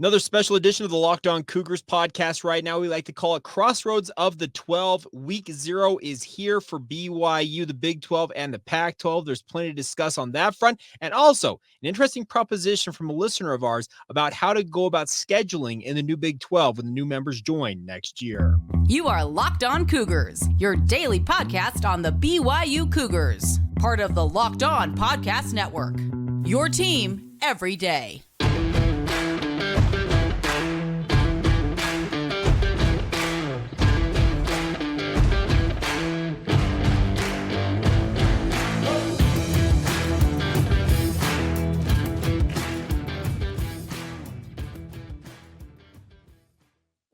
Another special edition of the Locked On Cougars podcast right now. We like to call it Crossroads of the 12. Week 0 is here for BYU, the Big 12 and the Pac-12. There's plenty to discuss on that front. And also an interesting proposition from a listener of ours about how to go about scheduling in the new Big 12 when the new members join next year. You are Locked On Cougars, your daily podcast on the BYU Cougars, part of the Locked On Podcast Network. Your team every day.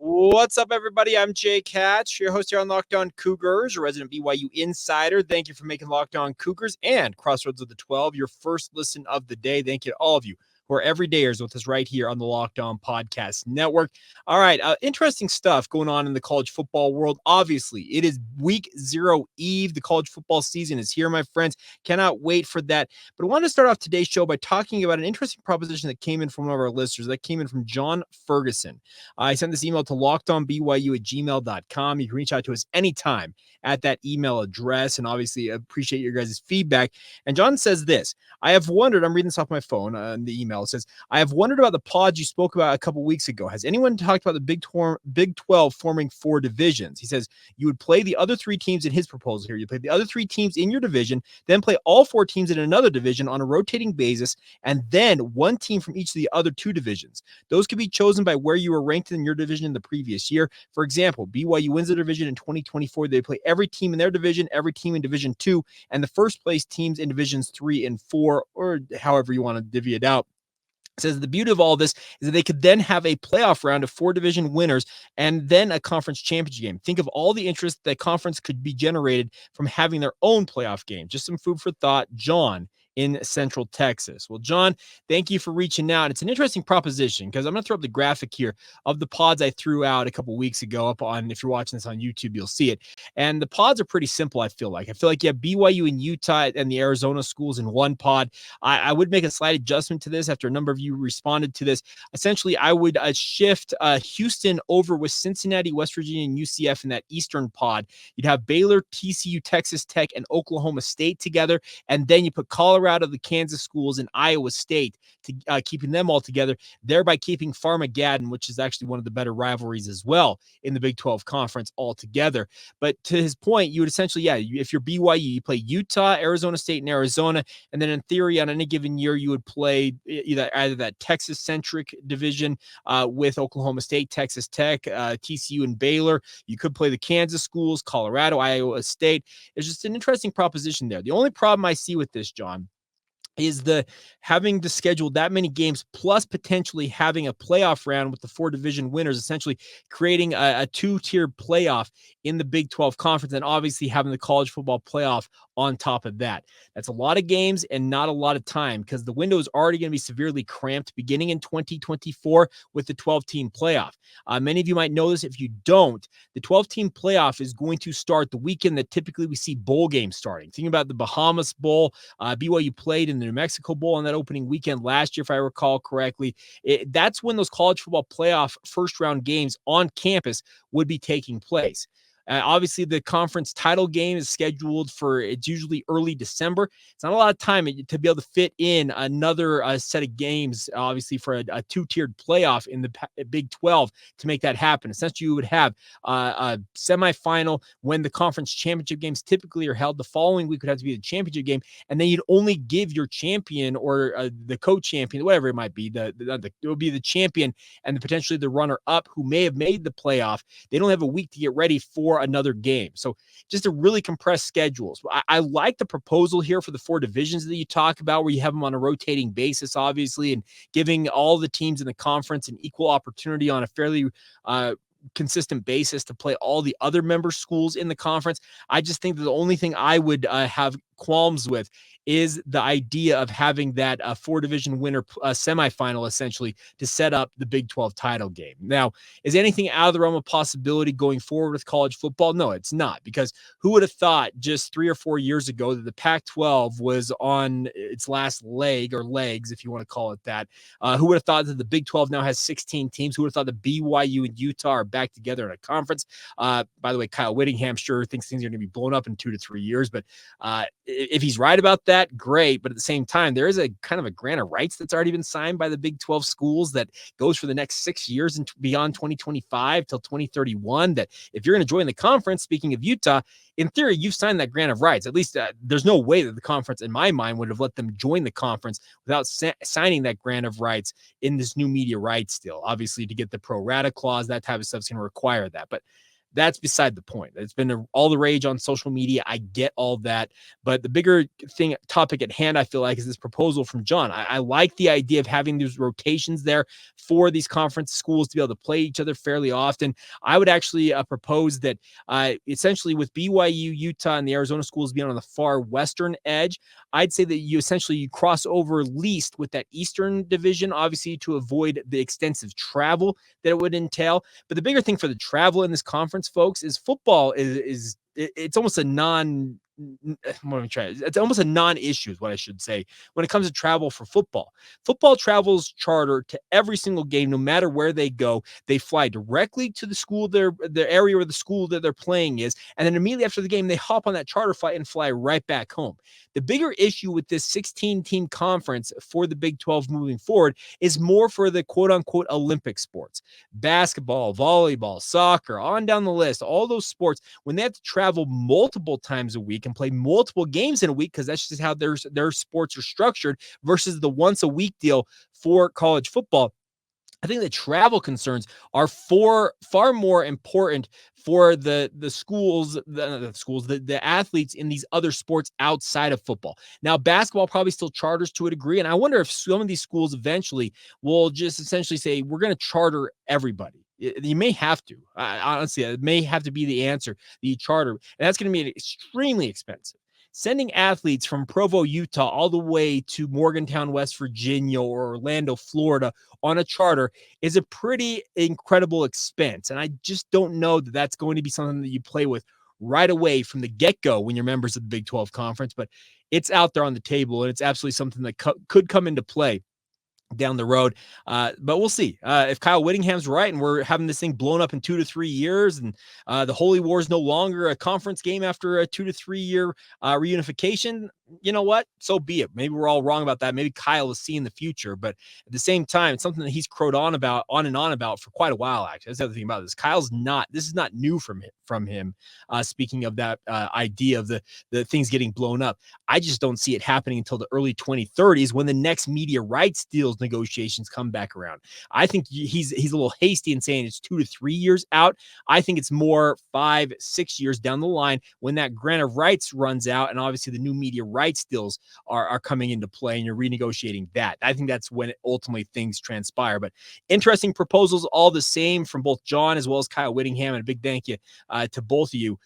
What's up, everybody? I'm Jake Hatch, your host here on Locked On Cougars, your resident BYU insider. Thank you for making Locked On Cougars and Crossroads of the 12 your first listen of the day. Thank you to all of you who are everydayers with us right here on the Locked On Podcast Network. All right, interesting stuff going on in the college football world. Obviously, it is Week 0 Eve. The college football season is here, my friends. Cannot wait for that. But I want to start off today's show by talking about an interesting proposition that came in from one of our listeners. That came in from John Ferguson. I sent this email to lockedonbyu@gmail.com. You can reach out to us anytime at that email address, and obviously appreciate your guys' feedback. And John says this: I have wondered, I'm reading this off my phone, the email says, I have wondered about the pods you spoke about a couple weeks ago. Has anyone talked about the Big 12 forming 4 divisions? He says you would play the other 3 teams in his proposal here. You play the other 3 teams in your division, then play all 4 teams in another division on a rotating basis, and then 1 team from each of the other 2 divisions. Those could be chosen by where you were ranked in your division in the previous year. For example, BYU wins the division in 2024. They play every team in their division, every team in Division 2, and the first place teams in Divisions 3 and 4, or however you want to divvy it out. It says the beauty of all this is that they could then have a playoff round of 4 division winners and then a conference championship game. Think of all the interest that conference could be generated from having their own playoff game. Just some food for thought, John in Central Texas. Well, John, thank you for reaching out. It's an interesting proposition because I'm going to throw up the graphic here of the pods I threw out a couple weeks ago up on, if you're watching this on YouTube, you'll see it. And the pods are pretty simple, I feel like. You have BYU and Utah and the Arizona schools in one pod. I would make a slight adjustment to this after a number of you responded to this. Essentially, I would shift Houston over with Cincinnati, West Virginia, and UCF in that Eastern pod. You'd have Baylor, TCU, Texas Tech, and Oklahoma State together. And then you put Colorado, the Kansas schools, and Iowa State, to keeping them all together, thereby keeping Farmageddon, which is actually one of the better rivalries as well in the Big 12 conference altogether. But to his point, you would essentially, if you're BYU, you play Utah, Arizona State, and Arizona, and then in theory, on any given year, you would play either that Texas-centric division with Oklahoma State, Texas Tech, TCU, and Baylor. You could play the Kansas schools, Colorado, Iowa State. It's just an interesting proposition there. The only problem I see with this, John, is the having to schedule that many games plus potentially having a playoff round with the 4 division winners, essentially creating a 2-tier playoff in the Big 12 conference, and obviously having the college football playoff on top of that. That's a lot of games and not a lot of time because the window is already going to be severely cramped beginning in 2024 with the 12-team playoff. Many of you might know this. If you don't, the 12-team playoff is going to start the weekend that typically we see bowl games starting. Think about the Bahamas Bowl. BYU played in the New Mexico Bowl on that opening weekend last year, if I recall correctly. That's when those college football playoff first-round games on campus would be taking place. Obviously, the conference title game is scheduled for, it's usually early December. It's not a lot of time to be able to fit in another set of games, obviously, for a 2-tiered playoff in the Big 12 to make that happen. Essentially, you would have a semifinal when the conference championship games typically are held. The following week would have to be the championship game, and then you'd only give your champion or the co-champion, whatever it might be, it would be the champion and potentially the runner-up who may have made the playoff. They don't have a week to get ready for another game. So just a really compressed schedule. So I like the proposal here for the 4 divisions that you talk about, where you have them on a rotating basis, obviously, and giving all the teams in the conference an equal opportunity on a fairly consistent basis to play all the other member schools in the conference. I just think that the only thing I would have qualms with is the idea of having that 4-division winner semifinal essentially to set up the Big 12 title game. Now, is anything out of the realm of possibility going forward with college football? No, it's not, because who would have thought just 3 or 4 years ago that the Pac-12 was on its last leg, or legs, if you want to call it that? Who would have thought that the Big 12 now has 16 teams? Who would have thought that BYU and Utah are back together in a conference? By the way, Kyle Whittingham sure thinks things are going to be blown up in 2 to 3 years, but if he's right about that, great. But at the same time, there is a kind of a grant of rights that's already been signed by the Big 12 schools that goes for the next 6 years and beyond 2025 till 2031, that if you're going to join the conference, speaking of Utah, in theory, you've signed that grant of rights. At least there's no way that the conference, in my mind, would have let them join the conference without signing that grant of rights in this new media rights deal. Obviously, to get the pro rata clause, that type of stuff is going to require that. But that's beside the point. It's been all the rage on social media. I get all that. But the bigger topic at hand, I feel like, is this proposal from John. I like the idea of having these rotations there for these conference schools to be able to play each other fairly often. I would actually propose that essentially with BYU, Utah, and the Arizona schools being on the far western edge, I'd say that you cross over least with that Eastern division, obviously to avoid the extensive travel that it would entail. But the bigger thing for the travel in this conference, folks, is football it's almost a it's almost a non-issue is what I should say when it comes to travel for football. Football travels charter to every single game, no matter where they go. They fly directly to the school, the area where the school that they're playing is, and then immediately after the game, they hop on that charter flight and fly right back home. The bigger issue with this 16-team conference for the Big 12 moving forward is more for the quote-unquote Olympic sports. Basketball, volleyball, soccer, on down the list, all those sports, when they have to travel multiple times a week and play multiple games in a week, because that's just how their sports are structured, versus the once-a-week deal for college football. I think the travel concerns are far more important for the athletes in these other sports outside of football. Now, basketball probably still charters to a degree, and I wonder if some of these schools eventually will just essentially say, we're going to charter everybody. You may have to. Honestly, it may have to be the answer, the charter, and that's going to be extremely expensive. Sending athletes from Provo, Utah, all the way to Morgantown, West Virginia, or Orlando, Florida, on a charter is a pretty incredible expense. And I just don't know that that's going to be something that you play with right away from the get-go when you're members of the Big 12 Conference. But it's out there on the table, and it's absolutely something that could come into play down the road. But we'll see if Kyle Whittingham's right and we're having this thing blown up in 2 to 3 years, and the Holy War is no longer a conference game after a 2 to 3 year reunification. You know what? So be it. Maybe we're all wrong about that. Maybe Kyle is seeing the future, but at the same time, it's something that he's crowed on and on about for quite a while. Actually, that's the other thing about this. This is not new from him. Speaking of that idea of the things getting blown up, I just don't see it happening until the early 2030s when the next media rights deals negotiations come back around. I think he's a little hasty in saying it's 2 to 3 years out. I think it's more 5-6 years down the line when that grant of rights runs out, and obviously the new media rights deals are coming into play, and you're renegotiating that. I think that's when ultimately things transpire. But interesting proposals all the same from both John as well as Kyle Whittingham, and a big thank you to both of you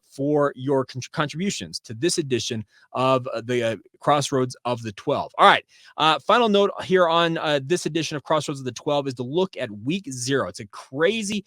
for your contributions to this edition of the Crossroads of the 12. All right, final note here on this edition of Crossroads of the 12 is to look at week 0. It's a crazy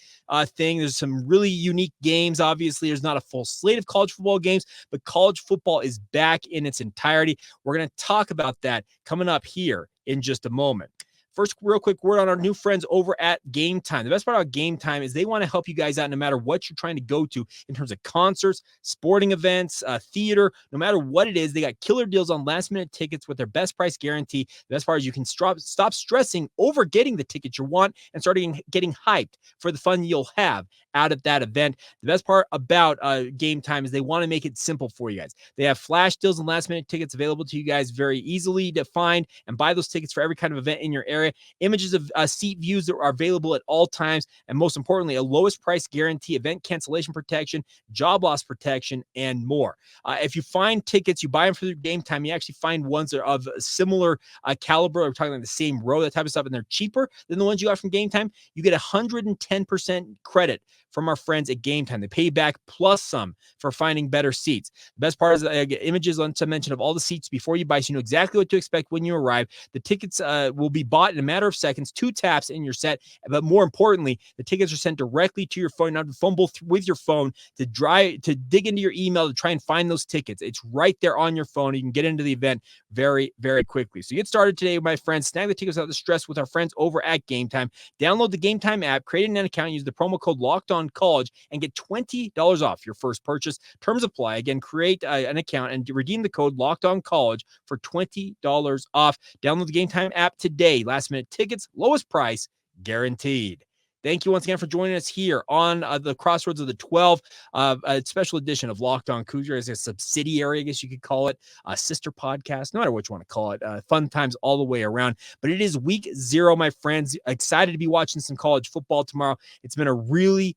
thing. There's some really unique games. Obviously, there's not a full slate of college football games, but college football is back in its entirety. We're going to talk about that coming up here in just a moment. First, real quick word on our new friends over at Game Time. The best part about Game Time is they want to help you guys out no matter what you're trying to go to in terms of concerts, sporting events, theater, no matter what it is. They got killer deals on last-minute tickets with their best price guarantee. The best part is you can stop stressing over getting the tickets you want and start getting hyped for the fun you'll have out at that event. The best part about Game Time is they want to make it simple for you guys. They have flash deals and last-minute tickets available to you guys very easily to find and buy those tickets for every kind of event in your area. area, images of seat views that are available at all times, and most importantly, a lowest price guarantee, event cancellation protection, job loss protection, and more. If you find tickets, you buy them for your game time, you actually find ones that are of similar caliber, we're talking like the same row, that type of stuff, and they're cheaper than the ones you got from Game Time, you get 110% credit from our friends at Game Time. They pay back plus some for finding better seats. The best part is I get images on to mention of all the seats before you buy, so you know exactly what to expect when you arrive. The tickets will be bought in a matter of seconds, 2 taps in your set, but more importantly, the tickets are sent directly to your phone. Not to fumble with your phone to dig into your email to try and find those tickets. It's right there on your phone. You can get into the event very, very quickly. So get started today, my friends. Snag the tickets without the stress with our friends over at Game Time. Download the Game Time app, create an account, use the promo code LOCKEDONCollege, and get $20 off your first purchase. Terms apply. Again, create an account and redeem the code LOCKEDONCollege for $20 off. Download the Game Time app today. Last minute tickets, lowest price, guaranteed. Thank you once again for joining us here on the Crossroads of the 12, a special edition of Locked On Cougars, a subsidiary, I guess you could call it, a sister podcast, no matter what you want to call it. Fun times all the way around. But it is week 0, my friends. Excited to be watching some college football tomorrow. It's been a really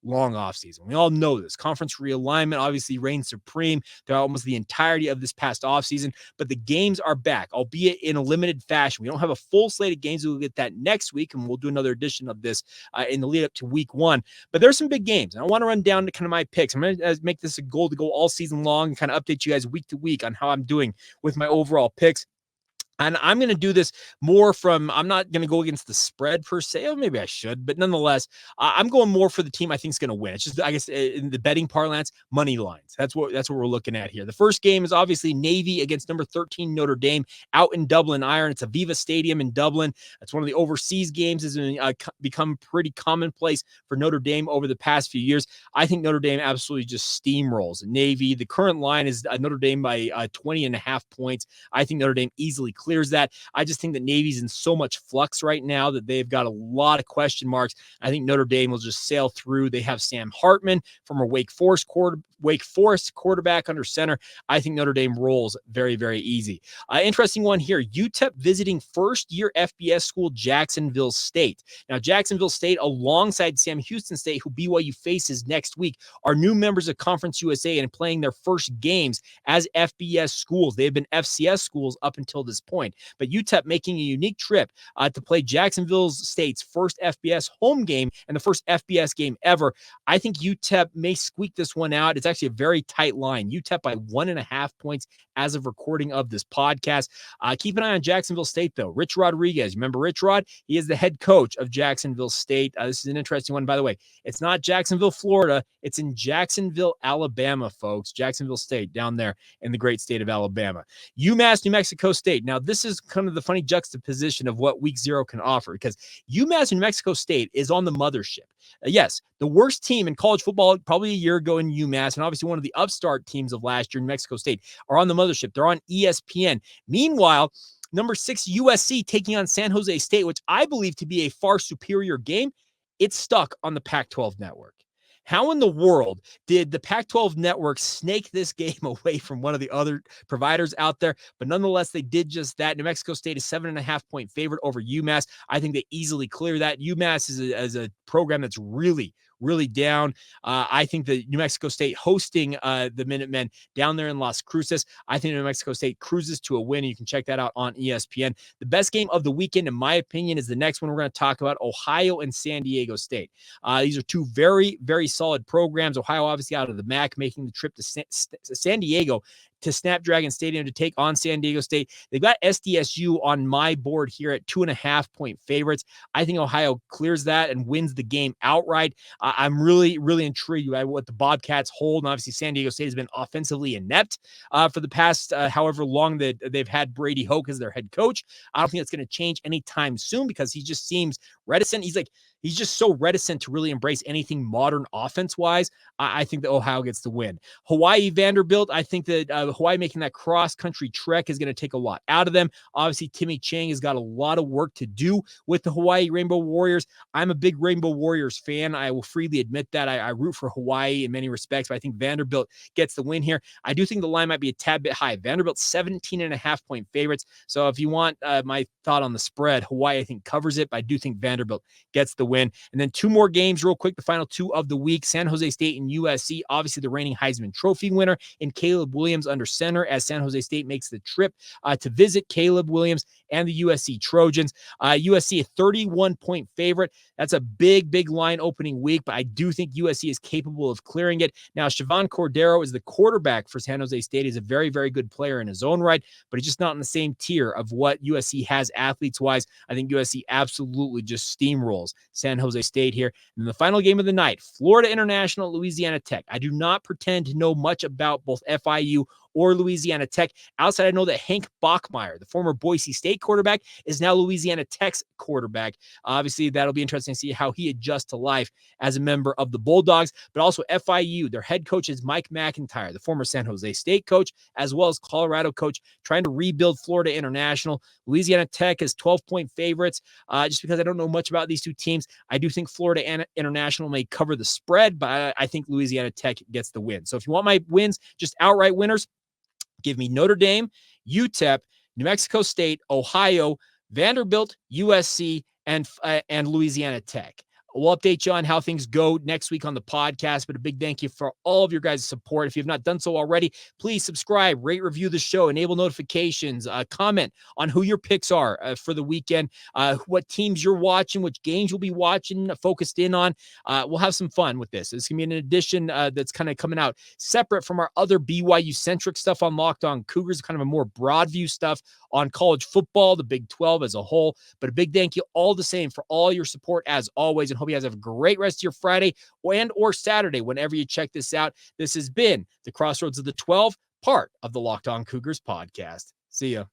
long offseason. We all know this. Conference realignment obviously reigns supreme throughout almost the entirety of this past offseason, but the games are back, albeit in a limited fashion. We don't have a full slate of games. We'll get that next week, and we'll do another edition of this in the lead up to week 1. But there's some big games, and I want to run down to kind of my picks. I'm going to make this a goal to go all season long and kind of update you guys week to week on how I'm doing with my overall picks. And I'm going to do this more from, I'm not going to go against the spread per se, or maybe I should, but nonetheless, I'm going more for the team I think is going to win. It's just, I guess, in the betting parlance, money lines. That's what we're looking at here. The first game is obviously Navy against number 13 Notre Dame out in Dublin Iron. It's Aviva Stadium in Dublin. It's one of the overseas games has become pretty commonplace for Notre Dame over the past few years. I think Notre Dame absolutely just steamrolls Navy. The current line is Notre Dame by 20.5 points. I think Notre Dame easily clears that. I just think that Navy's in so much flux right now that they've got a lot of question marks. I think Notre Dame will just sail through. They have Sam Hartman from a Wake Forest quarterback under center. I think Notre Dame rolls very, very easy. Interesting one here. UTEP visiting first-year FBS school Jacksonville State. Now, Jacksonville State, alongside Sam Houston State, who BYU faces next week, are new members of Conference USA and playing their first games as FBS schools. They have been FCS schools up until this point. But UTEP making a unique trip to play Jacksonville State's first FBS home game and the first FBS game ever. I think UTEP may squeak this one out. It's actually a very tight line. UTEP by 1.5 points as of recording of this podcast. Keep an eye on Jacksonville State, though. Rich Rodriguez. Remember Rich Rod? He is the head coach of Jacksonville State. This is an interesting one, by the way. It's not Jacksonville, Florida. It's in Jacksonville, Alabama, folks. Jacksonville State down there in the great state of Alabama. UMass, New Mexico State. Now, this is kind of the funny juxtaposition of what week 0 can offer, because UMass, New Mexico State is on the mothership. Yes, the worst team in college football probably a year ago in UMass, and obviously one of the upstart teams of last year, New Mexico State, are on the mothership. They're on ESPN. Meanwhile, number 6 USC taking on San Jose State, which I believe to be a far superior game, it's stuck on the Pac-12 network. How in the world did the Pac-12 network snake this game away from one of the other providers out there? But nonetheless, they did just that. New Mexico State is 7.5 point favorite over UMass. I think they easily clear that. UMass is a program that's really down. I think that New Mexico State hosting the Minutemen down there in Las Cruces. I think New Mexico State cruises to a win. You can check that out on ESPN. The best game of the weekend, in my opinion, is the next one we're going to talk about, Ohio and San Diego State. These are two very, very solid programs. Ohio, obviously, out of the MAC, making the trip to San Diego to Snapdragon Stadium to take on San Diego State. They've got SDSU on my board here at 2.5 point favorites. I think Ohio clears that and wins the game outright. I'm really intrigued by what the Bobcats hold. And obviously, San Diego State has been offensively inept for the past however long that they've had Brady Hoke as their head coach. I don't think that's going to change anytime soon because he just seems reticent. He's like, he's just so reticent to really embrace anything modern offense-wise. I think that Ohio gets the win. Hawaii, Vanderbilt, I think that Hawaii making that cross-country trek is going to take a lot out of them. Obviously, Timmy Chang has got a lot of work to do with the Hawaii Rainbow Warriors. I'm a big Rainbow Warriors fan. I will freely admit that. I root for Hawaii in many respects, but I think Vanderbilt gets the win here. I do think the line might be a tad bit high. Vanderbilt 17.5-point favorites. So if you want my thought on the spread, Hawaii, I think, covers it, but I do think Vanderbilt gets the win. And then two more games real quick, the final two of the week, San Jose State and USC. Obviously, the reigning Heisman Trophy winner in Caleb Williams under center as San Jose State makes the trip to visit Caleb Williams and the USC Trojans. USC, a 31-point favorite. That's a big line opening week, but I do think USC is capable of clearing it. Now, Siobhan Cordero is the quarterback for San Jose State. He's a very good player in his own right, but he's just not in the same tier of what USC has athletes-wise. I think USC absolutely just steamrolls San Jose State here. And the final game of the night, Florida International, Louisiana Tech. I do not pretend to know much about both FIU or Louisiana Tech. Outside, I know that Hank Bachmeier, the former Boise State quarterback, is now Louisiana Tech's quarterback. Obviously, that'll be interesting to see how he adjusts to life as a member of the Bulldogs, but also FIU. Their head coach is Mike McIntyre, the former San Jose State coach, as well as Colorado coach, trying to rebuild Florida International. Louisiana Tech is 12-point favorites. Just because I don't know much about these two teams, I do think Florida International may cover the spread, but I think Louisiana Tech gets the win. So if you want my wins, just outright winners, give me Notre Dame, UTEP, New Mexico State, Ohio, Vanderbilt, USC, and Louisiana Tech. We'll update you on how things go next week on the podcast, but a big thank you for all of your guys' support. If you have not done so already, please subscribe, rate, review the show, enable notifications, comment on who your picks are for the weekend, what teams you're watching, which games you'll be watching, focused in on. We'll have some fun with this. It's going to be an addition that's kind of coming out separate from our other BYU-centric stuff on Locked On Cougars, kind of a more broad view stuff on college football, the Big 12 as a whole. But a big thank you all the same for all your support as always, and hope you guys have a great rest of your Friday or Saturday whenever you check this out. This has been the Crossroads of the 12, part of the Locked On Cougars podcast. See ya.